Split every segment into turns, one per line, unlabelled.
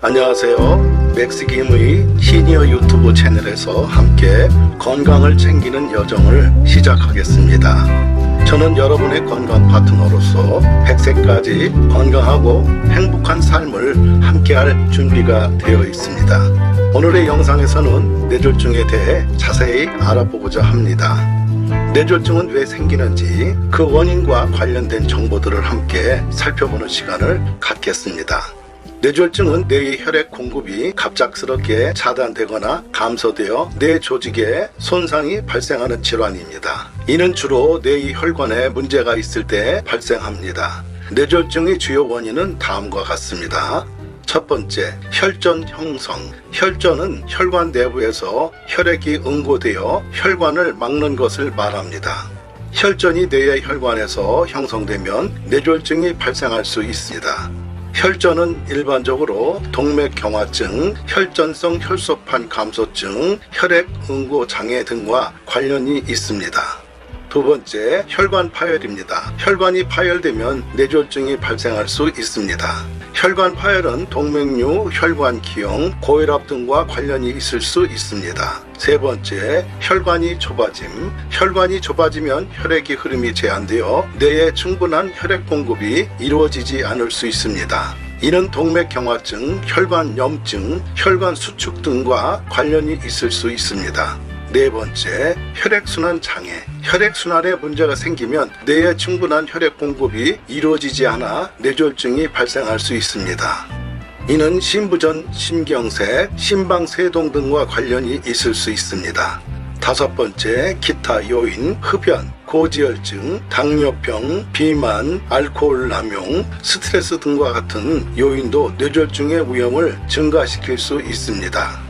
안녕하세요. 맥스김의 시니어 유튜브 채널에서 함께 건강을 챙기는 여정을 시작하겠습니다. 저는 여러분의 건강 파트너로서 100세까지 건강하고 행복한 삶을 함께할 준비가 되어 있습니다. 오늘의 영상에서는 뇌졸중에 대해 자세히 알아보고자 합니다. 뇌졸중은 왜 생기는지 그 원인과 관련된 정보들을 함께 살펴보는 시간을 갖겠습니다. 뇌졸중은 뇌의 혈액 공급이 갑작스럽게 차단되거나 감소되어 뇌 조직에 손상이 발생하는 질환입니다. 이는 주로 뇌의 혈관에 문제가 있을 때 발생합니다. 뇌졸중의 주요 원인은 다음과 같습니다. 첫 번째, 혈전 형성. 혈전은 혈관 내부에서 혈액이 응고되어 혈관을 막는 것을 말합니다. 혈전이 뇌의 혈관에서 형성되면 뇌졸중이 발생할 수 있습니다. 혈전은 일반적으로 동맥경화증, 혈전성 혈소판 감소증, 혈액 응고 장애 등과 관련이 있습니다. 두 번째, 혈관 파열입니다. 혈관이 파열되면 뇌졸중이 발생할 수 있습니다. 혈관 파열은 동맥류, 혈관 기형, 고혈압 등과 관련이 있을 수 있습니다. 세 번째, 혈관이 좁아짐. 혈관이 좁아지면 혈액의 흐름이 제한되어 뇌에 충분한 혈액 공급이 이루어지지 않을 수 있습니다. 이는 동맥경화증, 혈관염증, 혈관 수축 등과 관련이 있을 수 있습니다. 네 번째, 혈액순환 장애. 혈액순환에 문제가 생기면 뇌에 충분한 혈액 공급이 이루어지지 않아 뇌졸중이 발생할 수 있습니다. 이는 심부전, 심경색, 심방세동 등과 관련이 있을 수 있습니다. 다섯 번째, 기타 요인, 흡연, 고지혈증, 당뇨병, 비만, 알코올 남용, 스트레스 등과 같은 요인도 뇌졸중의 위험을 증가시킬 수 있습니다.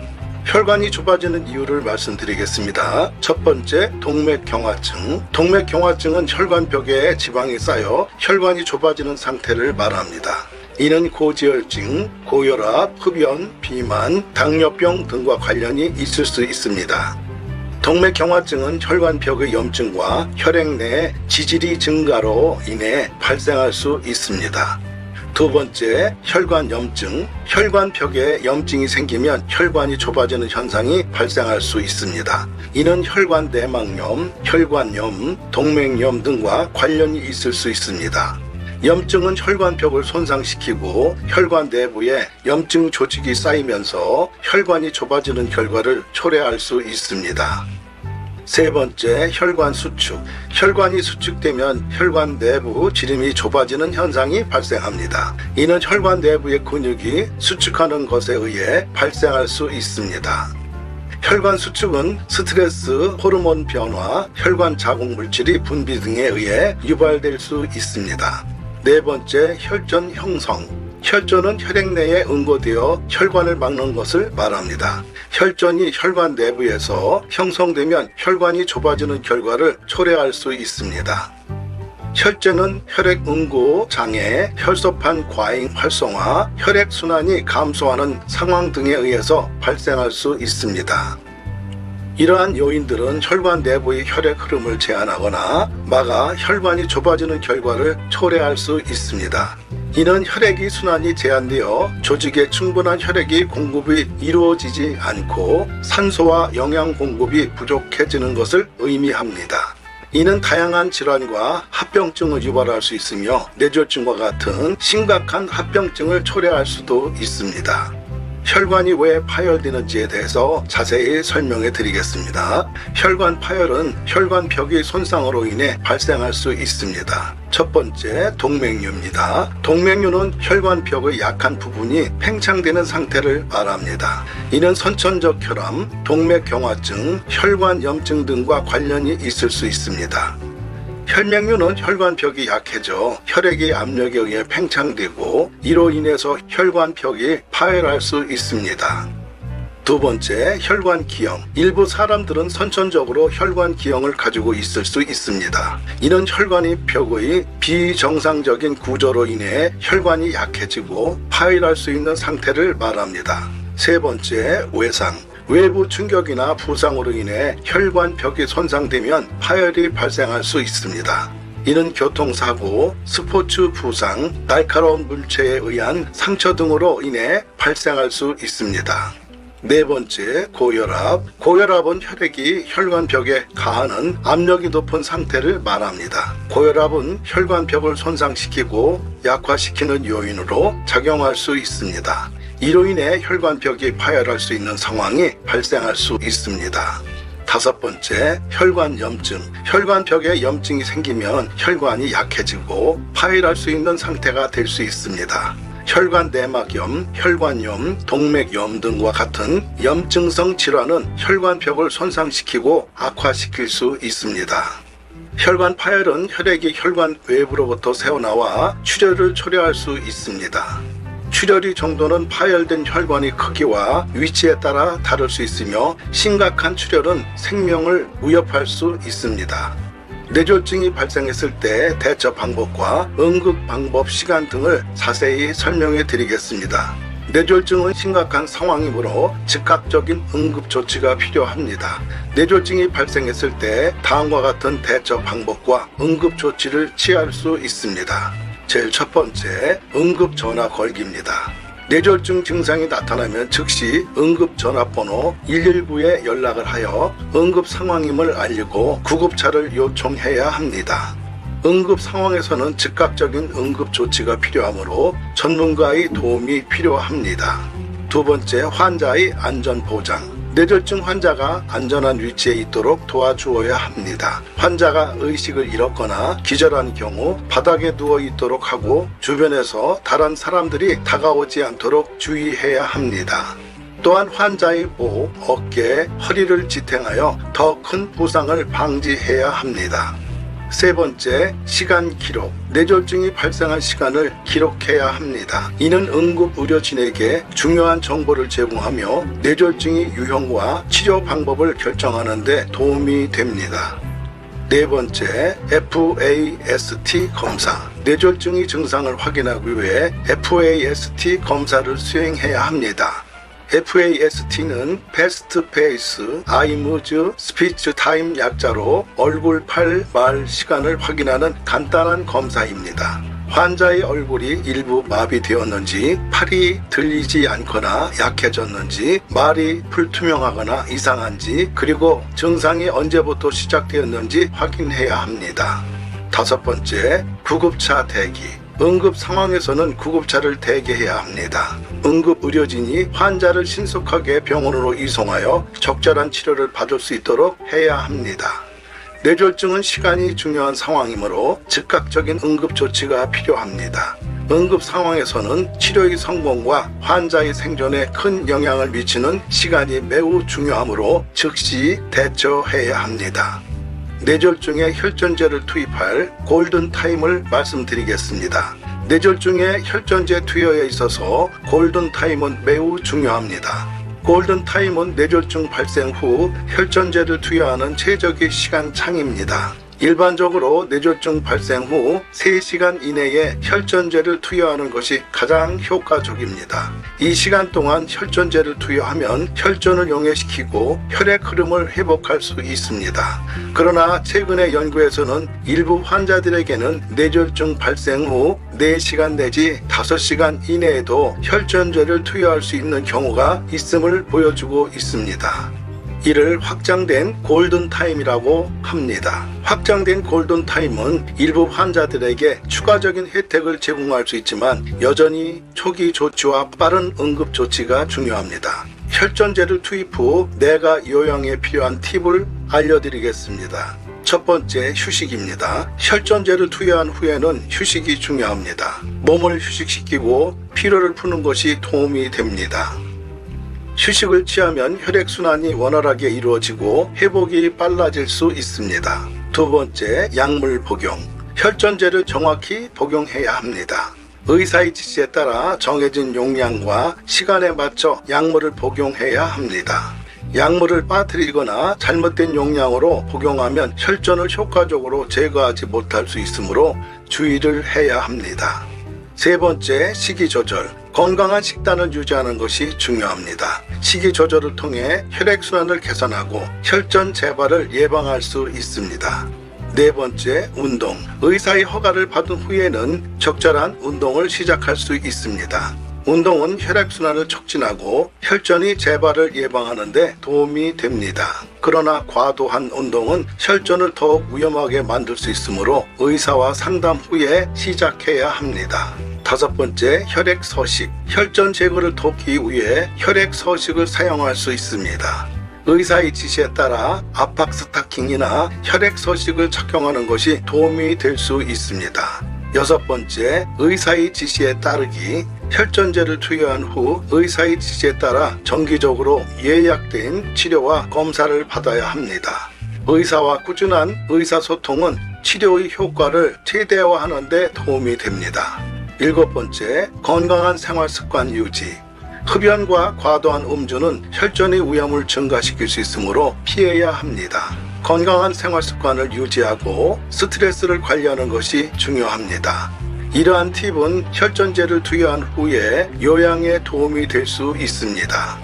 혈관이 좁아지는 이유를 말씀드리겠습니다. 첫 번째, 동맥경화증. 동맥경화증은 혈관벽에 지방이 쌓여 혈관이 좁아지는 상태를 말합니다. 이는 고지혈증, 고혈압, 흡연, 비만, 당뇨병 등과 관련이 있을 수 있습니다. 동맥경화증은 혈관벽의 염증과 혈액 내 지질이 증가로 인해 발생할 수 있습니다. 두 번째, 혈관염증. 혈관벽에 염증이 생기면 혈관이 좁아지는 현상이 발생할 수 있습니다. 이는 혈관 내막염, 혈관염, 동맥염 등과 관련이 있을 수 있습니다. 염증은 혈관벽을 손상시키고 혈관 내부에 염증 조직이 쌓이면서 혈관이 좁아지는 결과를 초래할 수 있습니다. 세 번째, 혈관 수축. 혈관이 수축되면 혈관 내부 지름이 좁아지는 현상이 발생합니다. 이는 혈관 내부의 근육이 수축하는 것에 의해 발생할 수 있습니다. 혈관 수축은 스트레스, 호르몬 변화, 혈관 자궁 물질이 분비 등에 의해 유발될 수 있습니다. 네 번째, 혈전 형성. 혈전은 혈액 내에 응고되어 혈관을 막는 것을 말합니다. 혈전이 혈관 내부에서 형성되면 혈관이 좁아지는 결과를 초래할 수 있습니다. 혈전은 혈액 응고 장애, 혈소판 과잉 활성화, 혈액 순환이 감소하는 상황 등에 의해서 발생할 수 있습니다. 이러한 요인들은 혈관 내부의 혈액 흐름을 제한하거나 막아 혈관이 좁아지는 결과를 초래할 수 있습니다. 이는 혈액이 순환이 제한되어 조직에 충분한 혈액이 공급이 이루어지지 않고 산소와 영양 공급이 부족해지는 것을 의미합니다. 이는 다양한 질환과 합병증을 유발할 수 있으며 뇌졸중과 같은 심각한 합병증을 초래할 수도 있습니다. 혈관이 왜 파열되는지에 대해서 자세히 설명해 드리겠습니다. 혈관 파열은 혈관벽의 손상으로 인해 발생할 수 있습니다. 첫 번째, 동맥류입니다. 동맥류는 혈관벽의 약한 부분이 팽창되는 상태를 말합니다. 이는 선천적 혈암, 동맥경화증, 혈관염증 등과 관련이 있을 수 있습니다. 혈맥류는 혈관벽이 약해져 혈액의 압력에 의해 팽창되고 이로 인해서 혈관벽이 파열할 수 있습니다. 두 번째, 혈관기형. 일부 사람들은 선천적으로 혈관기형을 가지고 있을 수 있습니다. 이는 혈관의 벽의 비정상적인 구조로 인해 혈관이 약해지고 파열할 수 있는 상태를 말합니다. 세 번째, 외상. 외부 충격이나 부상으로 인해 혈관벽이 손상되면 파열이 발생할 수 있습니다. 이는 교통사고, 스포츠 부상, 날카로운 물체에 의한 상처 등으로 인해 발생할 수 있습니다. 네 번째, 고혈압. 고혈압은 혈액이 혈관벽에 가하는 압력이 높은 상태를 말합니다. 고혈압은 혈관벽을 손상시키고 약화시키는 요인으로 작용할 수 있습니다. 이로 인해 혈관벽이 파열할 수 있는 상황이 발생할 수 있습니다. 다섯 번째, 혈관염증. 혈관벽에 염증이 생기면 혈관이 약해지고 파열할 수 있는 상태가 될 수 있습니다. 혈관 내막염, 혈관염, 동맥염 등과 같은 염증성 질환은 혈관벽을 손상시키고 악화시킬 수 있습니다. 혈관 파열은 혈액이 혈관 외부로부터 새어나와 출혈을 초래할 수 있습니다. 출혈의 정도는 파열된 혈관의 크기와 위치에 따라 다를 수 있으며 심각한 출혈은 생명을 위협할 수 있습니다. 뇌졸중이 발생했을 때 대처 방법과 응급 방법, 시간 등을 자세히 설명해 드리겠습니다. 뇌졸중은 심각한 상황이므로 즉각적인 응급 조치가 필요합니다. 뇌졸중이 발생했을 때 다음과 같은 대처 방법과 응급 조치를 취할 수 있습니다. 제일 첫 번째, 응급 전화 걸기입니다. 뇌졸중 증상이 나타나면 즉시 응급 전화번호 119에 연락을 하여 응급 상황임을 알리고 구급차를 요청해야 합니다. 응급 상황에서는 즉각적인 응급 조치가 필요하므로 전문가의 도움이 필요합니다. 두 번째, 환자의 안전 보장. 뇌졸중 환자가 안전한 위치에 있도록 도와주어야 합니다. 환자가 의식을 잃었거나 기절한 경우 바닥에 누워 있도록 하고 주변에서 다른 사람들이 다가오지 않도록 주의해야 합니다. 또한 환자의 목, 어깨, 허리를 지탱하여 더 큰 부상을 방지해야 합니다. 세 번째, 시간 기록. 뇌졸중이 발생한 시간을 기록해야 합니다. 이는 응급 의료진에게 중요한 정보를 제공하며 뇌졸중의 유형과 치료 방법을 결정하는 데 도움이 됩니다. 네 번째, FAST 검사. 뇌졸중의 증상을 확인하기 위해 FAST 검사를 수행해야 합니다. FAST는 Fast Face, Eyes, Speech Time 약자로 얼굴, 팔, 말 시간을 확인하는 간단한 검사입니다. 환자의 얼굴이 일부 마비되었는지, 팔이 들리지 않거나 약해졌는지, 말이 불투명하거나 이상한지, 그리고 증상이 언제부터 시작되었는지 확인해야 합니다. 다섯 번째, 구급차 대기. 응급 상황에서는 구급차를 대기해야 합니다. 응급 의료진이 환자를 신속하게 병원으로 이송하여 적절한 치료를 받을 수 있도록 해야 합니다. 뇌졸중은 시간이 중요한 상황이므로 즉각적인 응급 조치가 필요합니다. 응급 상황에서는 치료의 성공과 환자의 생존에 큰 영향을 미치는 시간이 매우 중요하므로 즉시 대처해야 합니다. 뇌졸중에 혈전제를 투입할 골든타임을 말씀드리겠습니다. 뇌졸중에 혈전제 투여에 있어서 골든타임은 매우 중요합니다. 골든타임은 뇌졸중 발생 후 혈전제를 투여하는 최적의 시간창입니다. 일반적으로 뇌졸중 발생 후 3시간 이내에 혈전제를 투여하는 것이 가장 효과적입니다. 이 시간 동안 혈전제를 투여하면 혈전을 용해시키고 혈액 흐름을 회복할 수 있습니다. 그러나 최근의 연구에서는 일부 환자들에게는 뇌졸중 발생 후 4시간 내지 5시간 이내에도 혈전제를 투여할 수 있는 경우가 있음을 보여주고 있습니다. 이를 확장된 골든타임이라고 합니다. 확장된 골든타임은 일부 환자들에게 추가적인 혜택을 제공할 수 있지만 여전히 초기 조치와 빠른 응급 조치가 중요합니다. 혈전제를 투입 후 내가 요양에 필요한 팁을 알려드리겠습니다. 첫 번째, 휴식입니다. 혈전제를 투여한 후에는 휴식이 중요합니다. 몸을 휴식시키고 피로를 푸는 것이 도움이 됩니다. 휴식을 취하면 혈액순환이 원활하게 이루어지고 회복이 빨라질 수 있습니다. 두 번째, 약물 복용. 혈전제를 정확히 복용해야 합니다. 의사의 지시에 따라 정해진 용량과 시간에 맞춰 약물을 복용해야 합니다. 약물을 빠뜨리거나 잘못된 용량으로 복용하면 혈전을 효과적으로 제거하지 못할 수 있으므로 주의를 해야 합니다. 세 번째, 식이 조절. 건강한 식단을 유지하는 것이 중요합니다. 식이 조절을 통해 혈액순환을 개선하고 혈전 재발을 예방할 수 있습니다. 네 번째, 운동. 의사의 허가를 받은 후에는 적절한 운동을 시작할 수 있습니다. 운동은 혈액순환을 촉진하고 혈전이 재발을 예방하는 데 도움이 됩니다. 그러나 과도한 운동은 혈전을 더욱 위험하게 만들 수 있으므로 의사와 상담 후에 시작해야 합니다. 다섯 번째, 혈액 서식. 혈전 제거를 돕기 위해 혈액 서식을 사용할 수 있습니다. 의사의 지시에 따라 압박 스타킹이나 혈액 서식을 착용하는 것이 도움이 될 수 있습니다. 여섯 번째, 의사의 지시에 따르기. 혈전제를 투여한 후 의사의 지시에 따라 정기적으로 예약된 치료와 검사를 받아야 합니다. 의사와 꾸준한 의사소통은 치료의 효과를 최대화하는 데 도움이 됩니다. 일곱 번째, 건강한 생활습관 유지. 흡연과 과도한 음주는 혈전의 위험을 증가시킬 수 있으므로 피해야 합니다. 건강한 생활습관을 유지하고 스트레스를 관리하는 것이 중요합니다. 이러한 팁은 혈전제를 투여한 후에 요양에 도움이 될 수 있습니다.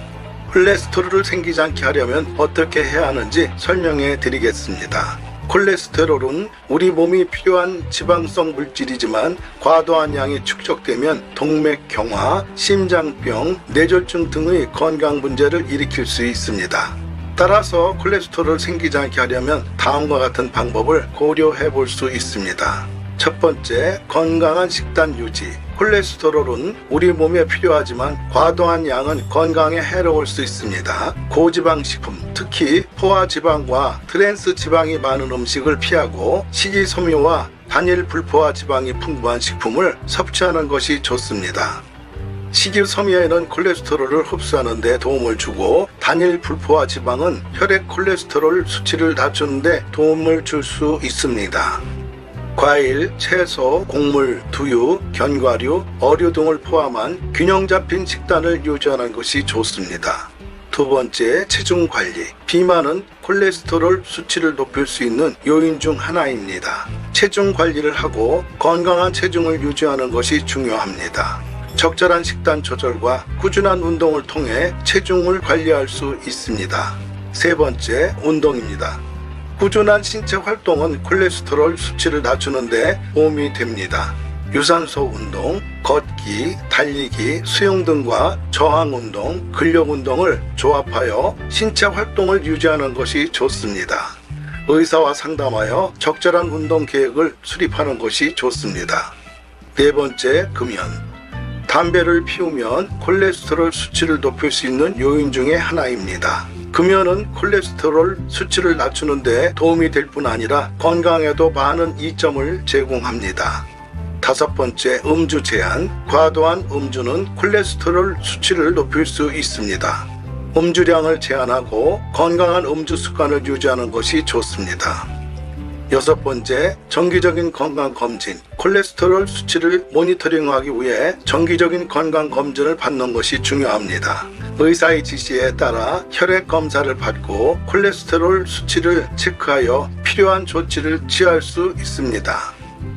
콜레스테롤을 생기지 않게 하려면 어떻게 해야 하는지 설명해 드리겠습니다. 콜레스테롤은 우리 몸이 필요한 지방성 물질이지만 과도한 양이 축적되면 동맥경화, 심장병, 뇌졸중 등의 건강 문제를 일으킬 수 있습니다. 따라서 콜레스테롤을 생기지 않게 하려면 다음과 같은 방법을 고려해 볼 수 있습니다. 첫 번째, 건강한 식단 유지. 콜레스테롤은 우리 몸에 필요하지만 과도한 양은 건강에 해로울 수 있습니다. 고지방 식품, 특히 포화지방과 트랜스 지방이 많은 음식을 피하고 식이섬유와 단일 불포화 지방이 풍부한 식품을 섭취하는 것이 좋습니다. 식이섬유에는 콜레스테롤을 흡수하는 데 도움을 주고 단일 불포화 지방은 혈액 콜레스테롤 수치를 낮추는 데 도움을 줄 수 있습니다. 과일, 채소, 곡물, 두유, 견과류, 어류 등을 포함한 균형 잡힌 식단을 유지하는 것이 좋습니다. 두 번째, 체중 관리. 비만은 콜레스테롤 수치를 높일 수 있는 요인 중 하나입니다. 체중 관리를 하고 건강한 체중을 유지하는 것이 중요합니다. 적절한 식단 조절과 꾸준한 운동을 통해 체중을 관리할 수 있습니다. 세 번째, 운동입니다. 꾸준한 신체 활동은 콜레스테롤 수치를 낮추는 데 도움이 됩니다. 유산소 운동, 걷기, 달리기, 수영 등과 저항 운동, 근력 운동을 조합하여 신체 활동을 유지하는 것이 좋습니다. 의사와 상담하여 적절한 운동 계획을 수립하는 것이 좋습니다. 네 번째, 금연. 담배를 피우면 콜레스테롤 수치를 높일 수 있는 요인 중에 하나입니다. 금연은 콜레스테롤 수치를 낮추는 데 도움이 될 뿐 아니라 건강에도 많은 이점을 제공합니다. 다섯 번째, 음주 제한. 과도한 음주는 콜레스테롤 수치를 높일 수 있습니다. 음주량을 제한하고 건강한 음주 습관을 유지하는 것이 좋습니다. 여섯 번째, 정기적인 건강검진. 콜레스테롤 수치를 모니터링하기 위해 정기적인 건강검진을 받는 것이 중요합니다. 의사의 지시에 따라 혈액 검사를 받고 콜레스테롤 수치를 체크하여 필요한 조치를 취할 수 있습니다.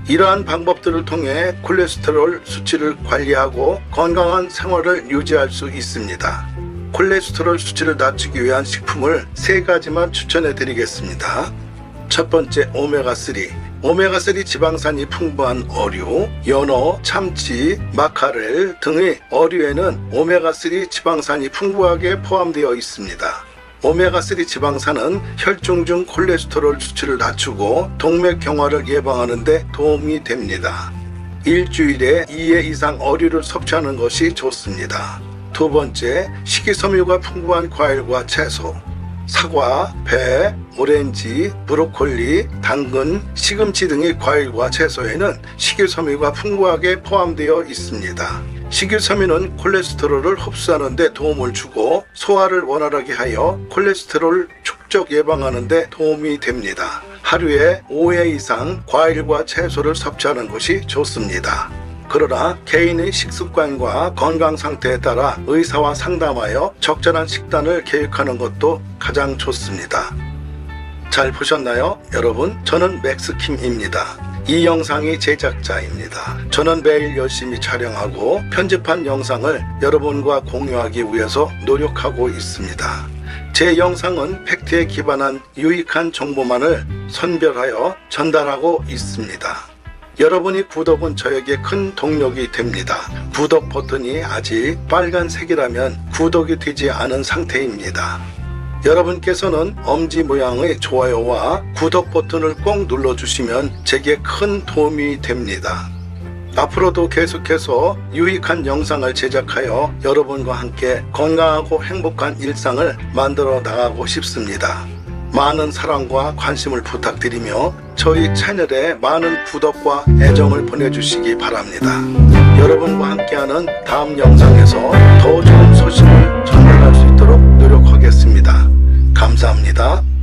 이러한 방법들을 통해 콜레스테롤 수치를 관리하고 건강한 생활을 유지할 수 있습니다. 콜레스테롤 수치를 낮추기 위한 식품을 세 가지만 추천해 드리겠습니다. 첫 번째, 오메가3. 오메가3 지방산이 풍부한 어류, 연어, 참치, 마카렐 등의 어류에는 오메가3 지방산이 풍부하게 포함되어 있습니다. 오메가3 지방산은 혈중 중 콜레스테롤 수치를 낮추고 동맥경화를 예방하는 데 도움이 됩니다. 일주일에 2회 이상 어류를 섭취하는 것이 좋습니다. 두 번째, 식이섬유가 풍부한 과일과 채소. 사과, 배, 오렌지, 브로콜리, 당근, 시금치 등의 과일과 채소에는 식이섬유가 풍부하게 포함되어 있습니다. 식이섬유는 콜레스테롤을 흡수하는 데 도움을 주고 소화를 원활하게 하여 콜레스테롤 축적 예방하는 데 도움이 됩니다. 하루에 5회 이상 과일과 채소를 섭취하는 것이 좋습니다. 그러나 개인의 식습관과 건강 상태에 따라 의사와 상담하여 적절한 식단을 계획하는 것도 가장 좋습니다. 잘 보셨나요? 여러분, 저는 맥스킴입니다. 이 영상의 제작자입니다. 저는 매일 열심히 촬영하고 편집한 영상을 여러분과 공유하기 위해서 노력하고 있습니다. 제 영상은 팩트에 기반한 유익한 정보만을 선별하여 전달하고 있습니다. 여러분의 구독은 저에게 큰 동력이 됩니다. 구독 버튼이 아직 빨간색이라면 구독이 되지 않은 상태입니다. 여러분께서는 엄지 모양의 좋아요와 구독 버튼을 꼭 눌러주시면 제게 큰 도움이 됩니다. 앞으로도 계속해서 유익한 영상을 제작하여 여러분과 함께 건강하고 행복한 일상을 만들어 나가고 싶습니다. 많은 사랑과 관심을 부탁드리며 저희 채널에 많은 구독과 애정을 보내주시기 바랍니다. 여러분과 함께하는 다음 영상에서 더 좋은 소식을 전달할 수 있도록 노력하겠습니다. 감사합니다.